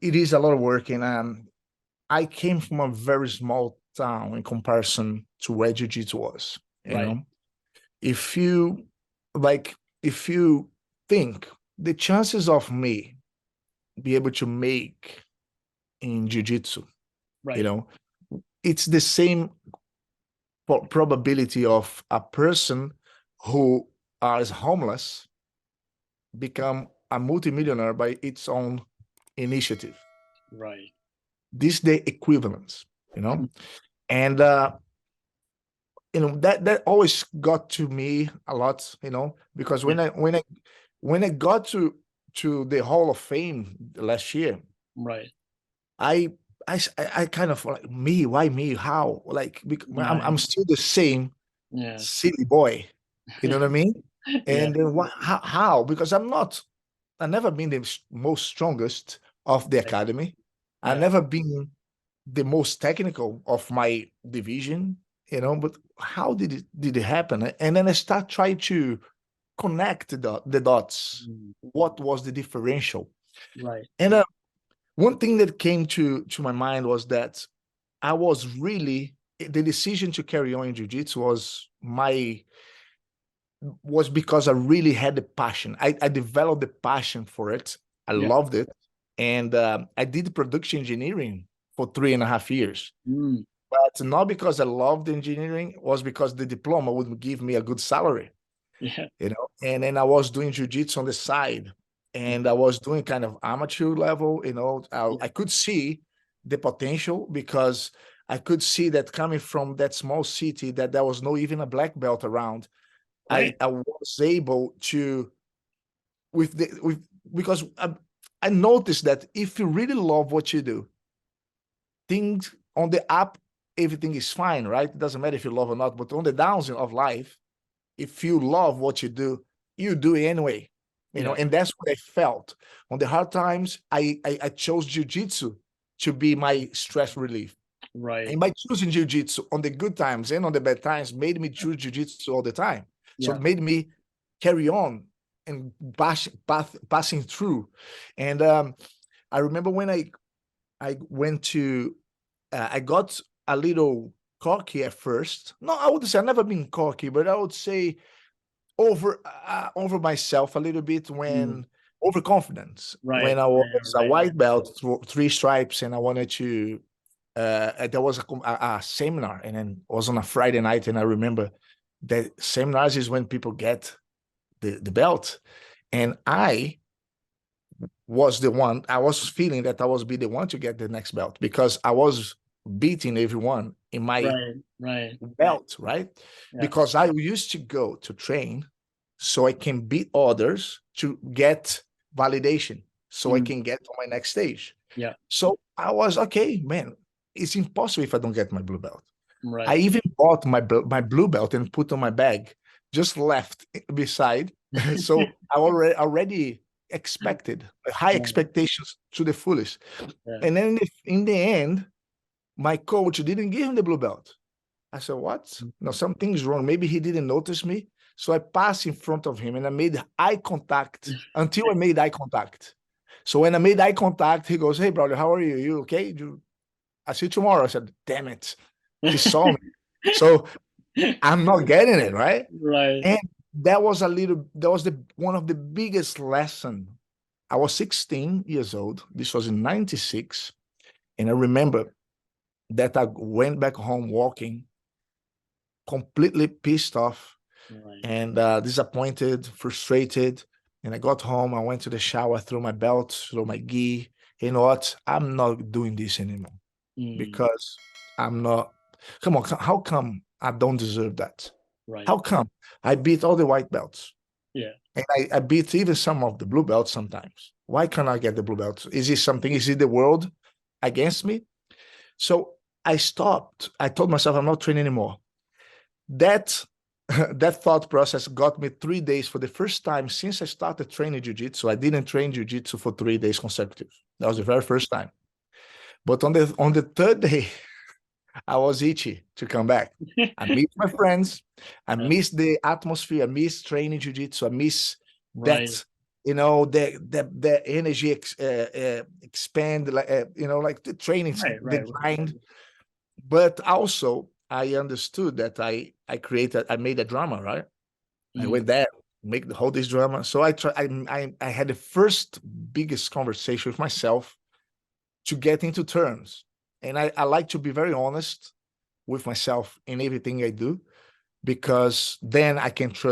it is a lot of work, and I came from a very small town in comparison to where jiu-jitsu was. You Right. know, if you like, if you think the chances of me be able to make in jiu-jitsu, you Right. know, it's the same probability of a person who is homeless become a multimillionaire by its own initiative. Right. This the equivalence, you know, and that always got to me a lot, because Yeah. when I got to the Hall of Fame last year, Right. I I kind of like, me, why me, how, like, Right. I'm still the same Yeah. silly boy, you know what I mean? Yeah. And then how? Because I've never been the most strongest of the Right. academy. I've Yeah. never been the most technical of my division, but how did it happen? And then I start trying to connect the dots. Mm. What was the differential? Right. And one thing that came to my mind was that I was really the decision to carry on in jiu-jitsu was because I really had the passion. I developed the passion for it. I Yeah. loved it. And I did production engineering for 3.5 years. Mm. But not because I loved engineering, it was because the diploma would give me a good salary, Yeah. And then I was doing jiu-jitsu on the side. And I was doing kind of amateur level, I Yeah. could see the potential because I could see that coming from that small city that there was no even a black belt around. Right. I was able to with because I noticed that if you really love what you do, things on the up, everything is fine, right? It doesn't matter if you love or not, but on the downs of life, if you love what you do it anyway, Yeah. and that's what I felt. On the hard times, I chose jiu-jitsu to be my stress relief. Right. And by choosing jiu-jitsu on the good times and on the bad times made me choose jiu-jitsu all the time. So Yeah. it made me carry on and passing through. And I remember when I went to I got a little cocky at first. No, I would say I've never been cocky, but I would say over myself a little bit Mm. when overconfidence Right. when I Yeah. was a Right. white belt, three stripes, and I wanted to. There was a seminar, and then it was on a Friday night, and I remember that seminars is when people get the belt, and I was feeling that I was be the one to get the next belt because I was beating everyone in my Right. Right. belt, right? Yeah. Because I used to go to train so I can beat others to get validation, so I Mm. can get to my next stage. Yeah. So I was okay, man. It's impossible if I don't get my blue belt. I Right. even bought my blue belt and put on my bag, just left beside. So I already expected high Right. expectations to the fullest. Yeah. And then in the end, my coach didn't give him the blue belt. I said, what? No, something's wrong. Maybe he didn't notice me. So I passed in front of him and I made eye contact until I made eye contact. So when I made eye contact, he goes, hey, brother, how are you? You okay? I see you tomorrow. I said, damn it. He saw me. So I'm not getting it, right? Right. And that was the one of the biggest lesson. I was 16 years old. This was in 96. And I remember that I went back home walking completely pissed off Right. and disappointed, frustrated. And I got home. I went to the shower, threw my belt, threw my gi. You know what? I'm not doing this anymore Mm. because I'm not. Come on, how come I don't deserve that? Right. How come I beat all the white belts Yeah. and I beat even some of the blue belts sometimes? Why can't I get the blue belts? Is it something? Is it the world against me? So I stopped. I told myself I'm not training anymore. That that thought process got me 3 days for the first time since I started training jiu-jitsu. I didn't train jiu-jitsu for 3 days consecutive. That was the very first time. But on the third day, I was itchy to come back. I miss my friends. I Yeah. miss the atmosphere. I miss training jiu-jitsu. I miss Right. that you know, the energy expand, like you know, like the training, Right, the right. grind. But also I understood that I made a drama, right? I went there, make the whole this drama. So I had the first biggest conversation with myself to get into terms. And I like to be very honest with myself in everything I do, because then I can trust